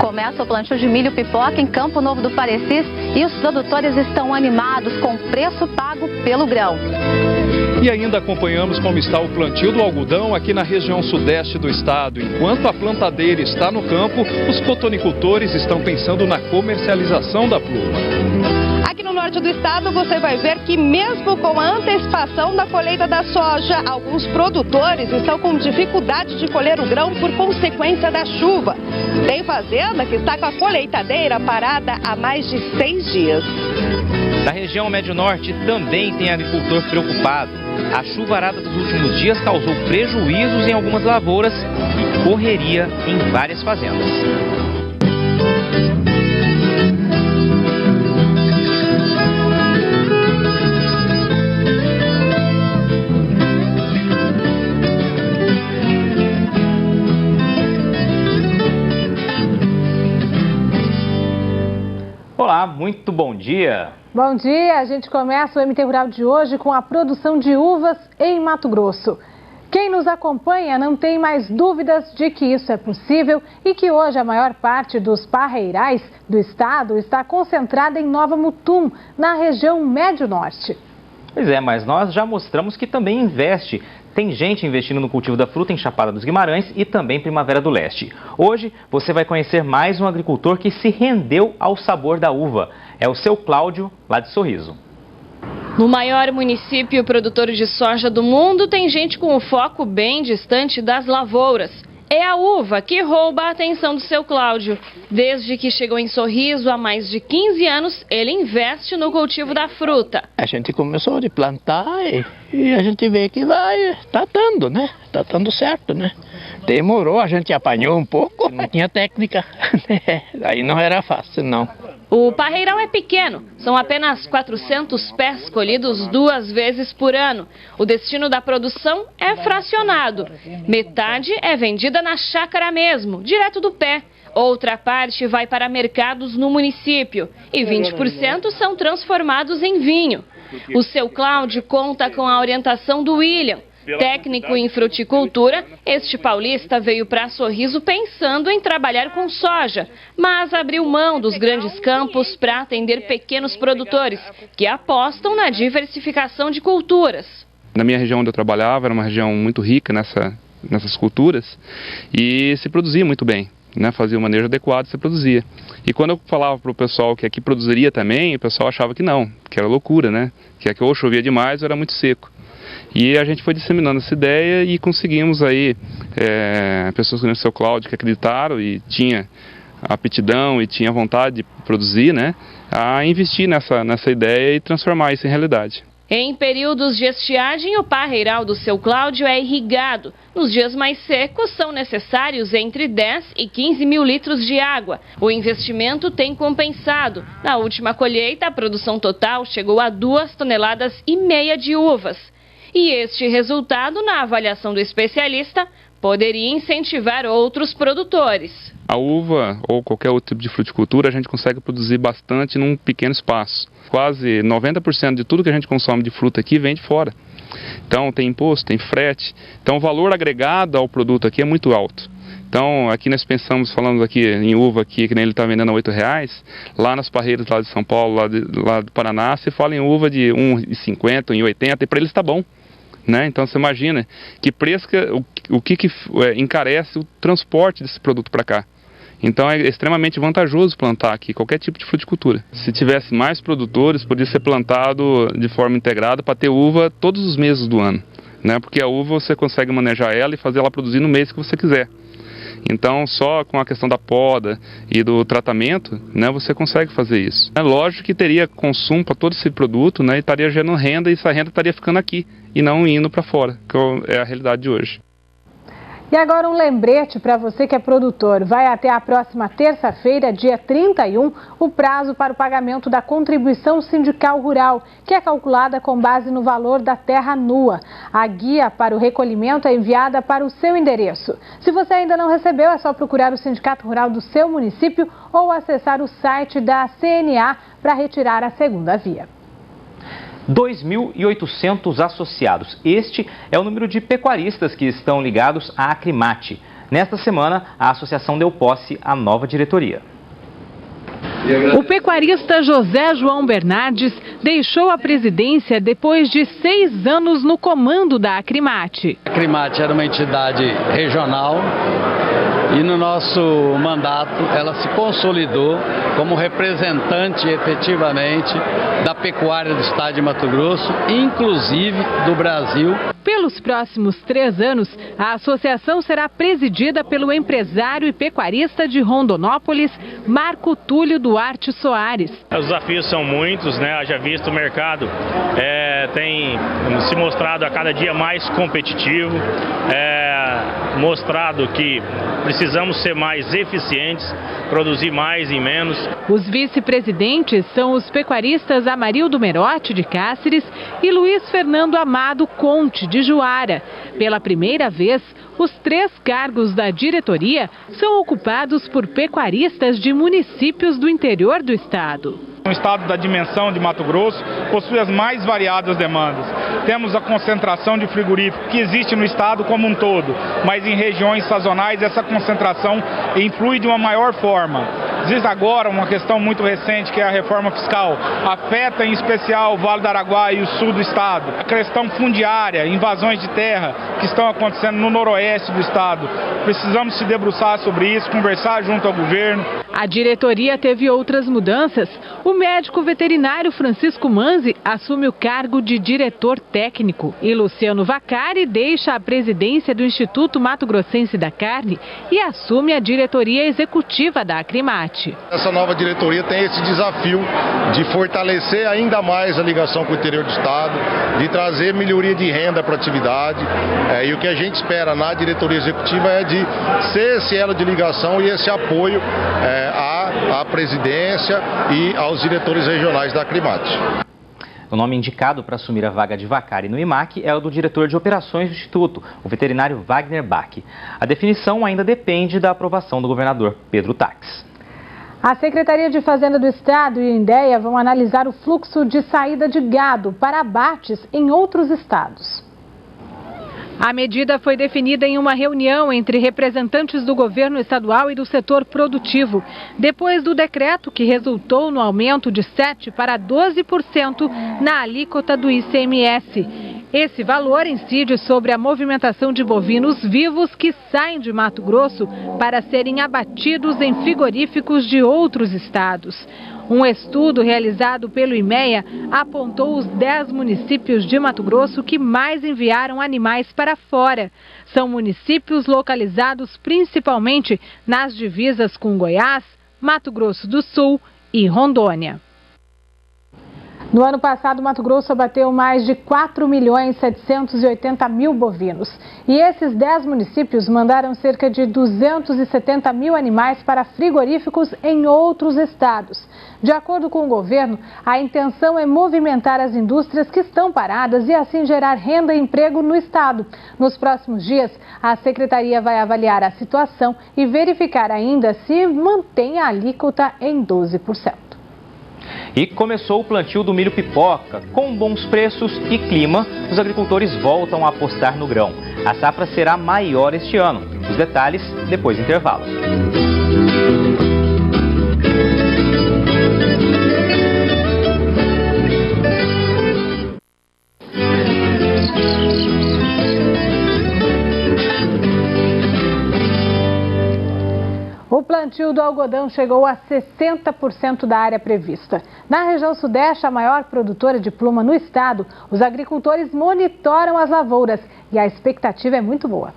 Começa o plantio de milho pipoca em Campo Novo do Parecis e os produtores estão animados com o preço pago pelo grão. E ainda acompanhamos como está o plantio do algodão aqui na região sudeste do estado. Enquanto a plantadeira está no campo, os cotonicultores estão pensando na comercialização da pluma. Aqui no norte do estado você vai ver que mesmo com a antecipação da colheita da soja, alguns produtores estão com dificuldade de colher o grão por consequência da chuva. Tem fazenda que está com a colheitadeira parada há mais de 6 dias. Na região médio-norte também tem agricultor preocupado. A chuvarada dos últimos dias causou prejuízos em algumas lavouras e correria em várias fazendas. Olá, muito bom dia. Bom dia, a gente começa o MT Rural de hoje com a produção de uvas em Mato Grosso. Quem nos acompanha não tem mais dúvidas de que isso é possível e que hoje a maior parte dos parreirais do estado está concentrada em Nova Mutum, na região médio-norte. Pois é, mas nós já mostramos que também investe. Tem gente investindo no cultivo da fruta em Chapada dos Guimarães e também Primavera do Leste. Hoje você vai conhecer mais um agricultor que se rendeu ao sabor da uva. É o seu Cláudio, lá de Sorriso. No maior município produtor de soja do mundo, tem gente com o foco bem distante das lavouras. É a uva que rouba a atenção do seu Cláudio. Desde que chegou em Sorriso há mais de 15 anos, ele investe no cultivo da fruta. A gente começou a plantar e a gente vê que tá dando, né? Tá dando certo, né? Demorou, a gente apanhou um pouco, não tinha técnica. Aí não era fácil, não. O parreiral é pequeno, são apenas 400 pés colhidos 2 vezes por ano. O destino da produção é fracionado. Metade é vendida na chácara mesmo, direto do pé. Outra parte vai para mercados no município e 20% são transformados em vinho. O seu Cláudio conta com a orientação do William. Técnico em fruticultura, este paulista veio para Sorriso pensando em trabalhar com soja, mas abriu mão dos grandes campos para atender pequenos produtores que apostam na diversificação de culturas. Na minha região onde eu trabalhava, era uma região muito rica nessas culturas e se produzia muito bem, né? Fazia o manejo adequado e se produzia. E quando eu falava para o pessoal que aqui produziria também, o pessoal achava que não, que era loucura, né? Que aqui ou chovia demais ou era muito seco. E a gente foi disseminando essa ideia e conseguimos aí pessoas como o seu Cláudio que acreditaram e tinha aptidão e tinha vontade de produzir, né, a investir nessa ideia e transformar isso em realidade. Em períodos de estiagem, o parreiral do seu Cláudio é irrigado. Nos dias mais secos, são necessários entre 10 e 15 mil litros de água. O investimento tem compensado. Na última colheita, a produção total chegou a 2,5 toneladas de uvas. E este resultado, na avaliação do especialista, poderia incentivar outros produtores. A uva ou qualquer outro tipo de fruticultura a gente consegue produzir bastante num pequeno espaço. Quase 90% de tudo que a gente consome de fruta aqui vem de fora. Então tem imposto, tem frete. Então o valor agregado ao produto aqui é muito alto. Então aqui nós pensamos, falando aqui em uva aqui, que nem ele está vendendo a R$8, lá nas parreiras lá de São Paulo, lá do Paraná, se fala em uva de R$1,50, R$1,80 e para eles está bom. Né? Então você imagina que preço, o que encarece o transporte desse produto para cá. Então é extremamente vantajoso plantar aqui qualquer tipo de fruticultura. Se tivesse mais produtores, poderia ser plantado de forma integrada para ter uva todos os meses do ano, né? Porque a uva você consegue manejar ela e fazer ela produzir no mês que você quiser. Então, só com a questão da poda e do tratamento, né, você consegue fazer isso. É lógico que teria consumo para todo esse produto, né, e estaria gerando renda, e essa renda estaria ficando aqui e não indo para fora, que é a realidade de hoje. E agora um lembrete para você que é produtor. Vai até a próxima terça-feira, dia 31, o prazo para o pagamento da contribuição sindical rural, que é calculada com base no valor da terra nua. A guia para o recolhimento é enviada para o seu endereço. Se você ainda não recebeu, é só procurar o sindicato rural do seu município ou acessar o site da CNA para retirar a segunda via. 2.800 associados. Este é o número de pecuaristas que estão ligados à Acrimate. Nesta semana, a associação deu posse à nova diretoria. O pecuarista José João Bernardes deixou a presidência depois de 6 anos no comando da Acrimate. A Acrimate era uma entidade regional e no nosso mandato ela se consolidou como representante efetivamente da pecuária do estado de Mato Grosso, inclusive do Brasil. Pelos próximos 3 anos, a associação será presidida pelo empresário e pecuarista de Rondonópolis, Marco Túlio Duarte Soares. Os desafios são muitos, né? Haja visto o mercado tem se mostrado a cada dia mais competitivo, mostrado que precisamos ser mais eficientes, produzir mais e menos. Os vice-presidentes são os pecuaristas Amarildo Merotti, de Cáceres, e Luiz Fernando Amado Conte, de Juara. Pela primeira vez, os 3 cargos da diretoria são ocupados por pecuaristas de municípios do interior do estado. O estado da dimensão de Mato Grosso possui as mais variadas demandas. Temos a concentração de frigorífico que existe no estado como um todo, mas em regiões sazonais essa concentração influi de uma maior forma. Existe agora uma questão muito recente, que é a reforma fiscal, afeta em especial o Vale do Araguaia e o sul do estado. A questão fundiária, invasões de terra que estão acontecendo no noroeste do estado. Precisamos se debruçar sobre isso, conversar junto ao governo. A diretoria teve outras mudanças. O médico veterinário Francisco Manzi assume o cargo de diretor técnico e Luciano Vacari deixa a presidência do Instituto Mato Grossense da Carne e assume a diretoria executiva da Acrimate. Essa nova diretoria tem esse desafio de fortalecer ainda mais a ligação com o interior do estado, de trazer melhoria de renda para a atividade, e o que a gente espera na diretoria executiva é de ser esse elo de ligação e esse apoio à presidência e aos diretores regionais da Acrimate. O nome indicado para assumir a vaga de Vacari no IMAC é o do diretor de operações do Instituto, o veterinário Wagner Bach. A definição ainda depende da aprovação do governador Pedro Taques. A Secretaria de Fazenda do Estado e a INDEA vão analisar o fluxo de saída de gado para abates em outros estados. A medida foi definida em uma reunião entre representantes do governo estadual e do setor produtivo, depois do decreto que resultou no aumento de 7% para 12% na alíquota do ICMS. Esse valor incide sobre a movimentação de bovinos vivos que saem de Mato Grosso para serem abatidos em frigoríficos de outros estados. Um estudo realizado pelo IMEA apontou os 10 municípios de Mato Grosso que mais enviaram animais para fora. São municípios localizados principalmente nas divisas com Goiás, Mato Grosso do Sul e Rondônia. No ano passado, Mato Grosso abateu mais de 4.780.000 bovinos. E esses 10 municípios mandaram cerca de 270.000 animais para frigoríficos em outros estados. De acordo com o governo, a intenção é movimentar as indústrias que estão paradas e assim gerar renda e emprego no estado. Nos próximos dias, a secretaria vai avaliar a situação e verificar ainda se mantém a alíquota em 12%. E começou o plantio do milho pipoca. Com bons preços e clima, os agricultores voltam a apostar no grão. A safra será maior este ano. Os detalhes depois do intervalo. O plantio do algodão chegou a 60% da área prevista. Na região sudeste, a maior produtora de pluma no estado, os agricultores monitoram as lavouras e a expectativa é muito boa.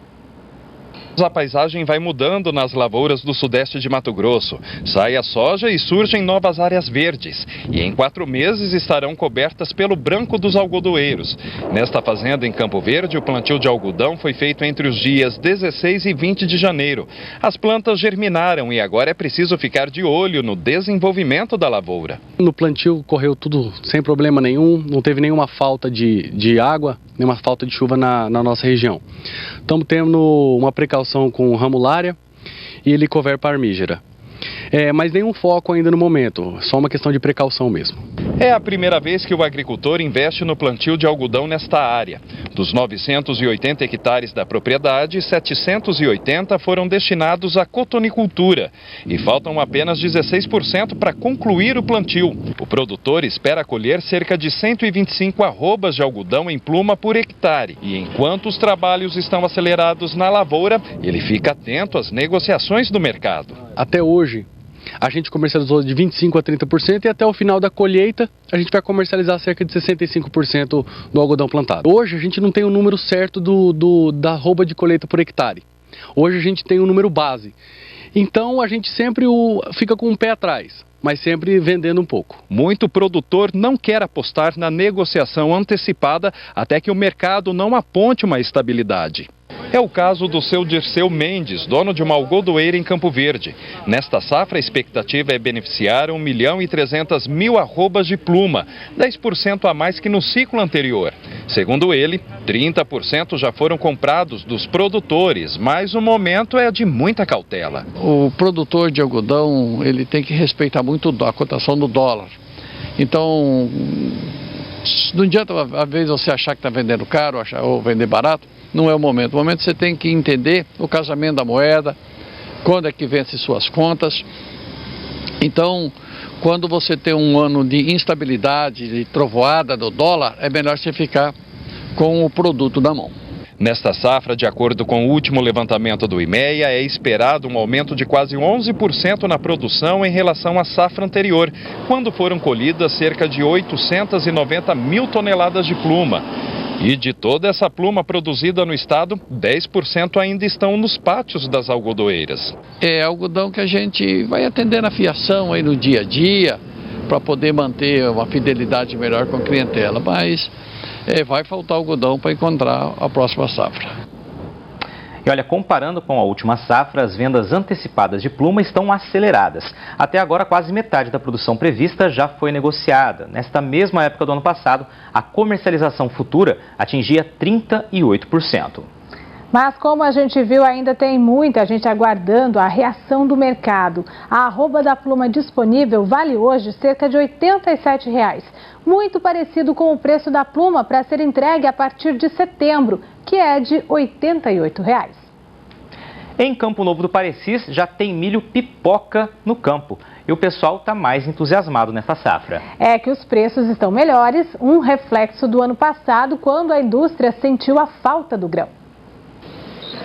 A paisagem vai mudando nas lavouras do sudeste de Mato Grosso. Sai a soja e surgem novas áreas verdes. E em 4 meses estarão cobertas pelo branco dos algodoeiros. Nesta fazenda em Campo Verde, o plantio de algodão foi feito entre os dias 16 e 20 de janeiro. As plantas germinaram e agora é preciso ficar de olho no desenvolvimento da lavoura. No plantio correu tudo sem problema nenhum, não teve nenhuma falta de água, nenhuma falta de chuva na nossa região. Estamos tendo uma precaução com ramulária e helicoverpa armígera. Mas nenhum foco ainda no momento, só uma questão de precaução mesmo. É a primeira vez que o agricultor investe no plantio de algodão nesta área. Dos 980 hectares da propriedade, 780 foram destinados à cotonicultura e faltam apenas 16% para concluir o plantio. O produtor espera colher cerca de 125 arrobas de algodão em pluma por hectare. E enquanto os trabalhos estão acelerados na lavoura, ele fica atento às negociações do mercado. Até hoje, a gente comercializou de 25% a 30% e até o final da colheita a gente vai comercializar cerca de 65% do algodão plantado. Hoje a gente não tem o número certo da arroba de colheita por hectare. Hoje a gente tem um número base. Então a gente sempre fica com um pé atrás, mas sempre vendendo um pouco. Muito produtor não quer apostar na negociação antecipada até que o mercado não aponte uma estabilidade. É o caso do seu Dirceu Mendes, dono de uma algodoeira em Campo Verde. Nesta safra, a expectativa é beneficiar 1.300.000 arrobas de pluma, 10% a mais que no ciclo anterior. Segundo ele, 30% já foram comprados dos produtores, mas o momento é de muita cautela. O produtor de algodão, ele tem que respeitar muito a cotação do dólar. Então, não adianta, às vezes, você achar que está vendendo caro ou vender barato. Não é o momento. O momento você tem que entender o casamento da moeda, quando é que vence suas contas. Então, quando você tem um ano de instabilidade, de trovoada do dólar, é melhor você ficar com o produto na mão. Nesta safra, de acordo com o último levantamento do IMEA, é esperado um aumento de quase 11% na produção em relação à safra anterior, quando foram colhidas cerca de 890.000 toneladas de pluma. E de toda essa pluma produzida no estado, 10% ainda estão nos pátios das algodoeiras. É algodão que a gente vai atender na fiação aí no dia a dia, para poder manter uma fidelidade melhor com a clientela, mas vai faltar algodão para encontrar a próxima safra. E olha, comparando com a última safra, as vendas antecipadas de pluma estão aceleradas. Até agora, quase metade da produção prevista já foi negociada. Nesta mesma época do ano passado, a comercialização futura atingia 38%. Mas como a gente viu, ainda tem muita gente aguardando a reação do mercado. A arroba da pluma disponível vale hoje cerca de R$ 87,00. Muito parecido com o preço da pluma para ser entregue a partir de setembro, que é de R$ 88,00. Em Campo Novo do Parecis já tem milho pipoca no campo. E o pessoal está mais entusiasmado nessa safra. É que os preços estão melhores, um reflexo do ano passado, quando a indústria sentiu a falta do grão.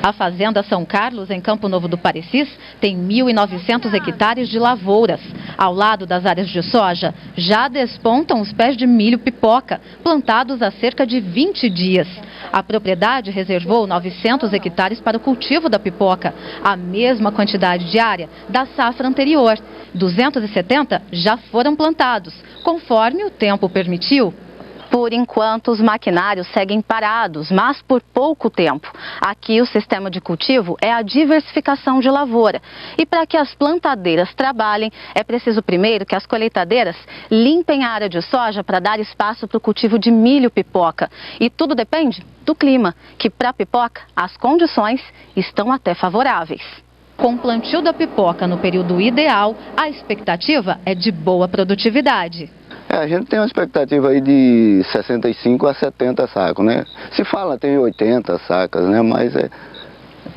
A Fazenda São Carlos, em Campo Novo do Parecis, tem 1.900 hectares de lavouras. Ao lado das áreas de soja, já despontam os pés de milho pipoca, plantados há cerca de 20 dias. A propriedade reservou 900 hectares para o cultivo da pipoca, a mesma quantidade de área da safra anterior. 270 já foram plantados, conforme o tempo permitiu. Por enquanto, os maquinários seguem parados, mas por pouco tempo. Aqui, o sistema de cultivo é a diversificação de lavoura. E para que as plantadeiras trabalhem, é preciso primeiro que as colheitadeiras limpem a área de soja para dar espaço para o cultivo de milho pipoca. E tudo depende do clima, que para a pipoca as condições estão até favoráveis. Com o plantio da pipoca no período ideal, a expectativa é de boa produtividade. A gente tem uma expectativa aí de 65 a 70 sacos, né? Se fala tem 80 sacas, né? Mas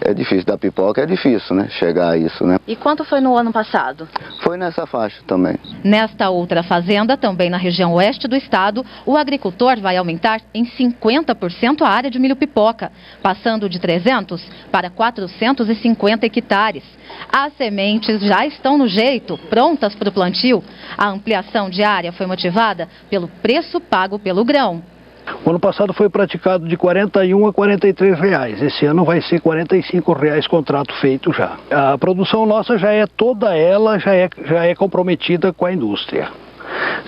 é difícil, da pipoca é difícil, né? Chegar a isso, né? E quanto foi no ano passado? Foi nessa faixa também. Nesta outra fazenda, também na região oeste do estado, o agricultor vai aumentar em 50% a área de milho pipoca, passando de 300 para 450 hectares. As sementes já estão no jeito, prontas para o plantio. A ampliação de área foi motivada pelo preço pago pelo grão. O ano passado foi praticado de R$ 41 a R$ 43,00. Esse ano vai ser R$ 45,00 contrato feito já. A produção nossa já é toda ela, já é comprometida com a indústria.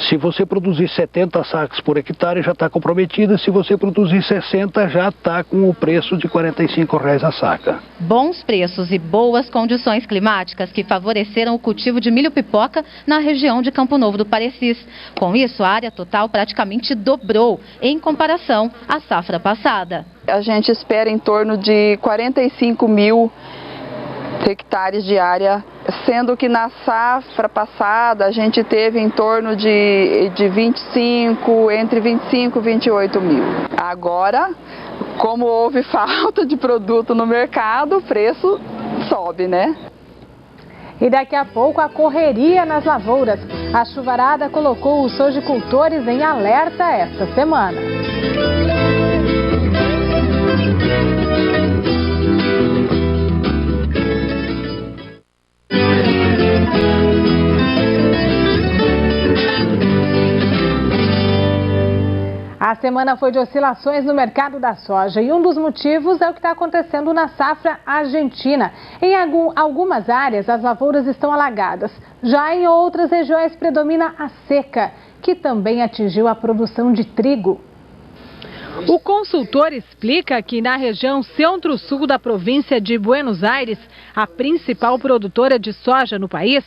Se você produzir 70 sacos por hectare, já está comprometida. Se você produzir 60, já está com o preço de R$ 45,00 a saca. Bons preços e boas condições climáticas que favoreceram o cultivo de milho pipoca na região de Campo Novo do Parecis. Com isso, a área total praticamente dobrou em comparação à safra passada. A gente espera em torno de 45 mil hectares de área sendo que na safra passada a gente teve em torno de 25, entre 25 e 28 mil. Agora, como houve falta de produto no mercado, o preço sobe, né? E daqui a pouco a correria nas lavouras. A chuvarada colocou os sojicultores em alerta esta semana. A semana foi de oscilações no mercado da soja e um dos motivos é o que está acontecendo na safra argentina. Em algumas áreas, as lavouras estão alagadas. Já em outras regiões predomina a seca, que também atingiu a produção de trigo. O consultor explica que na região centro-sul da província de Buenos Aires, a principal produtora de soja no país,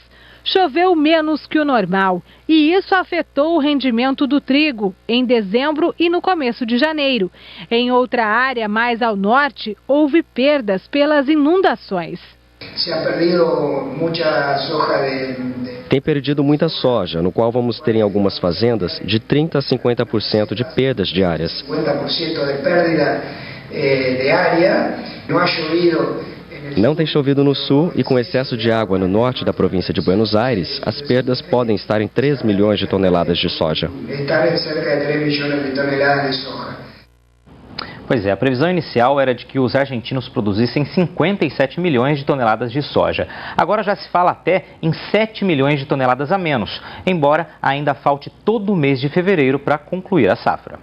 choveu menos que o normal e isso afetou o rendimento do trigo em dezembro e no começo de janeiro. Em outra área, mais ao norte, houve perdas pelas inundações. Tem perdido muita soja, no qual vamos ter em algumas fazendas de 30% a 50% de perdas diárias. 50% de perda de área, não ha chovido. Não tem chovido no sul e com excesso de água no norte da província de Buenos Aires, as perdas podem estar em 3 milhões de toneladas de soja. Pois é, a previsão inicial era de que os argentinos produzissem 57 milhões de toneladas de soja. Agora já se fala até em 7 milhões de toneladas a menos, embora ainda falte todo o mês de fevereiro para concluir a safra.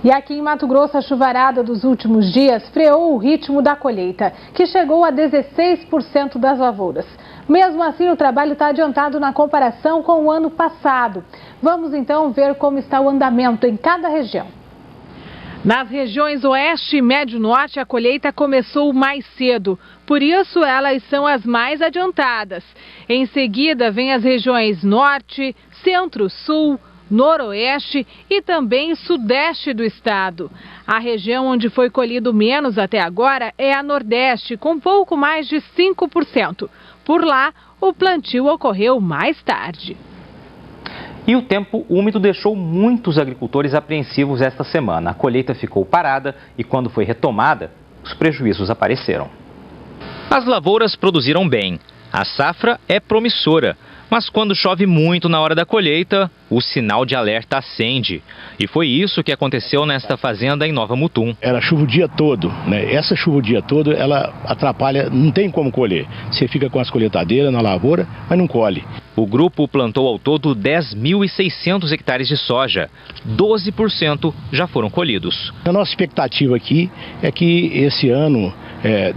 E aqui em Mato Grosso, a chuvarada dos últimos dias freou o ritmo da colheita, que chegou a 16% das lavouras. Mesmo assim, o trabalho está adiantado na comparação com o ano passado. Vamos então ver como está o andamento em cada região. Nas regiões Oeste e Médio Norte, a colheita começou mais cedo. Por isso, elas são as mais adiantadas. Em seguida, vem as regiões Norte, Centro-Sul, Noroeste e também Sudeste do estado. A região onde foi colhido menos até agora é a Nordeste, com pouco mais de 5%. Por lá, o plantio ocorreu mais tarde. E o tempo úmido deixou muitos agricultores apreensivos esta semana. A colheita ficou parada e quando foi retomada, os prejuízos apareceram. As lavouras produziram bem. A safra é promissora. Mas quando chove muito na hora da colheita, o sinal de alerta acende. E foi isso que aconteceu nesta fazenda em Nova Mutum. Era chuva o dia todo, né? Essa chuva o dia todo, ela atrapalha, não tem como colher. Você fica com as colheitadeiras na lavoura, mas não colhe. O grupo plantou ao todo 10.600 hectares de soja. 12% já foram colhidos. A nossa expectativa aqui é que esse ano,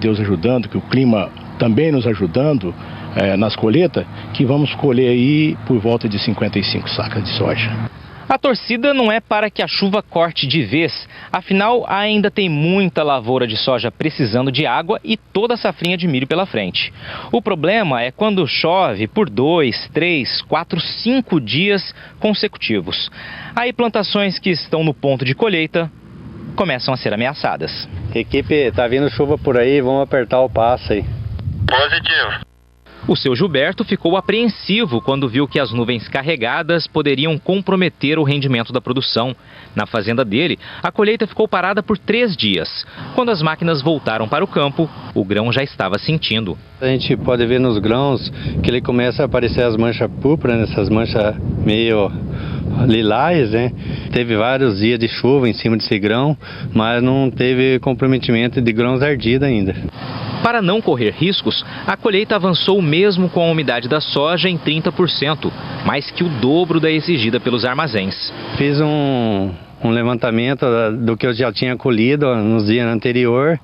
Deus ajudando, que o clima também nos ajudando, nas colheitas, que vamos colher aí por volta de 55 sacas de soja. A torcida não é para que a chuva corte de vez, afinal ainda tem muita lavoura de soja precisando de água e toda a safrinha de milho pela frente. O problema é quando chove por 2, 3, 4, 5 dias consecutivos. Aí plantações que estão no ponto de colheita começam a ser ameaçadas. Equipe, tá vindo chuva por aí, vamos apertar o passo aí. Positivo. O seu Gilberto ficou apreensivo quando viu que as nuvens carregadas poderiam comprometer o rendimento da produção. Na fazenda dele, a colheita ficou parada por 3 dias. Quando as máquinas voltaram para o campo, o grão já estava sentindo. A gente pode ver nos grãos que ele começa a aparecer as manchas púrpuras, essas manchas meio lilás, né? Teve vários dias de chuva em cima desse grão, mas não teve comprometimento de grãos ardidos ainda. Para não correr riscos, a colheita avançou mesmo com a umidade da soja em 30%, mais que o dobro da exigida pelos armazéns. Fiz um levantamento do que eu já tinha colhido nos dias anteriores,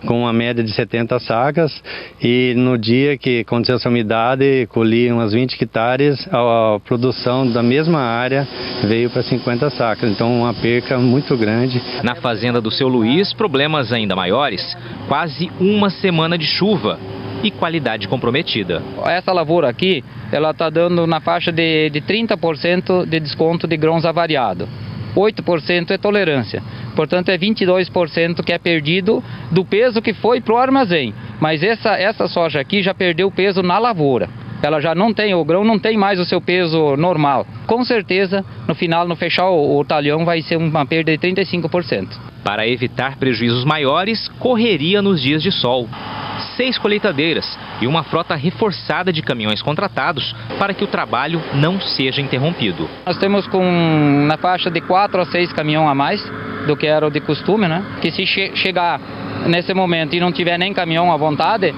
com uma média de 70 sacas, e no dia que aconteceu essa umidade, colhi umas 20 hectares, a produção da mesma área veio para 50 sacas, então uma perca muito grande. Na fazenda do seu Luiz, problemas ainda maiores, quase uma semana de chuva e qualidade comprometida. Essa lavoura aqui, ela está dando na faixa de 30% de desconto de grãos avariado. 8% é tolerância, portanto é 22% que é perdido do peso que foi para o armazém, Mas essa soja aqui já perdeu peso na lavoura. Ela já não tem, o grão não tem mais o seu peso normal. Com certeza, no final, no fechar o talhão, vai ser uma perda de 35%. Para evitar prejuízos maiores, correria nos dias de sol. 6 colheitadeiras e uma frota reforçada de caminhões contratados para que o trabalho não seja interrompido. Nós temos na faixa de 4 a 6 caminhões a mais do que era o de costume, né? Que se chegar nesse momento e não tiver nem caminhão à vontade,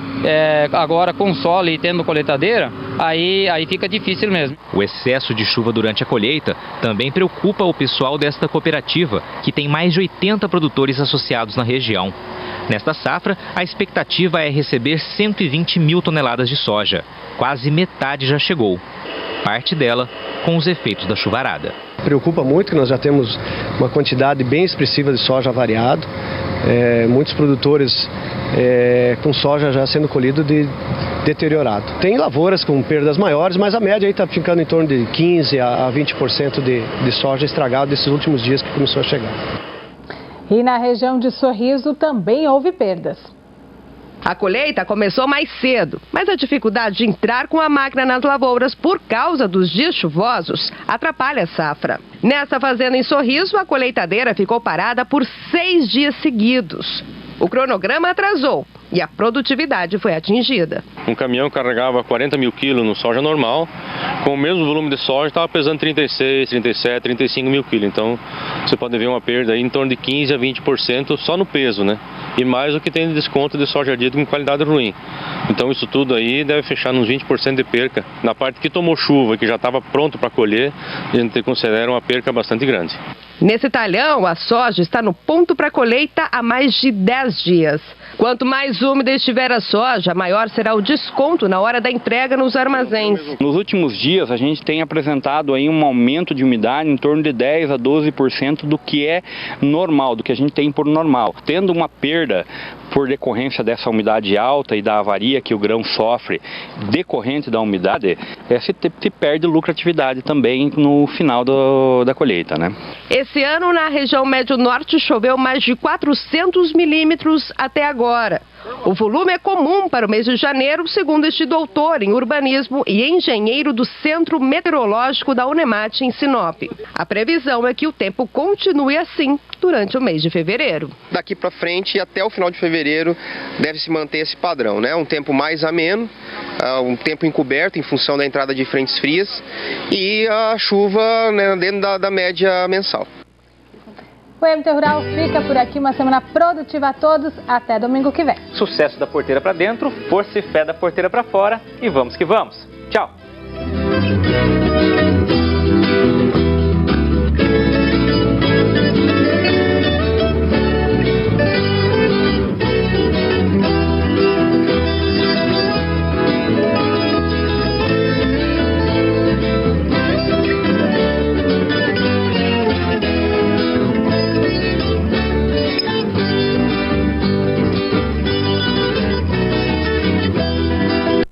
agora com sol e tendo colheitadeira, aí fica difícil mesmo. O excesso de chuva durante a colheita também preocupa o pessoal desta cooperativa, que tem mais de 80 produtores associados na região. Nesta safra, a expectativa é receber 120 mil toneladas de soja. Quase metade já chegou. Parte dela com os efeitos da chuvarada. Preocupa muito que nós já temos uma quantidade bem expressiva de soja avariado. Muitos produtores com soja já sendo colhido deteriorado. Tem lavouras com perdas maiores, mas a média está ficando em torno de 15% a 20% de soja estragada desses últimos dias que começou a chegar. E na região de Sorriso também houve perdas. A colheita começou mais cedo, mas a dificuldade de entrar com a máquina nas lavouras por causa dos dias chuvosos atrapalha a safra. Nessa fazenda em Sorriso, a colheitadeira ficou parada por 6 dias seguidos. O cronograma atrasou e a produtividade foi atingida. Um caminhão carregava 40 mil quilos no soja normal, com o mesmo volume de soja estava pesando 36, 37, 35 mil quilos. Então você pode ver uma perda aí em torno de 15 a 20% só no peso, né? E mais o que tem de desconto de soja dita com qualidade ruim. Então isso tudo aí deve fechar nos 20% de perca. Na parte que tomou chuva, que já estava pronto para colher, a gente considera uma perca bastante grande. Nesse talhão, a soja está no ponto para colheita há mais de 10 dias. Quanto mais úmida estiver a soja, maior será o desconto na hora da entrega nos armazéns. Nos últimos dias, a gente tem apresentado aí um aumento de umidade em torno de 10 a 12% do que é normal, do que a gente tem por normal. Tendo uma perda por decorrência dessa umidade alta e da avaria que o grão sofre decorrente da umidade, se perde lucratividade também no final da colheita, né? Esse ano, na região médio-norte, choveu mais de 400 milímetros até agora. O volume é comum para o mês de janeiro, segundo este doutor em urbanismo e engenheiro do Centro Meteorológico da Unemat em Sinop. A previsão é que o tempo continue assim durante o mês de fevereiro. Daqui para frente, até o final de fevereiro, deve se manter esse padrão, né? Um tempo mais ameno, um tempo encoberto em função da entrada de frentes frias e a chuva, né, dentro da média mensal. O MT Rural fica por aqui, uma semana produtiva a todos, até domingo que vem. Sucesso da porteira para dentro, força e fé da porteira para fora e vamos que vamos. Tchau!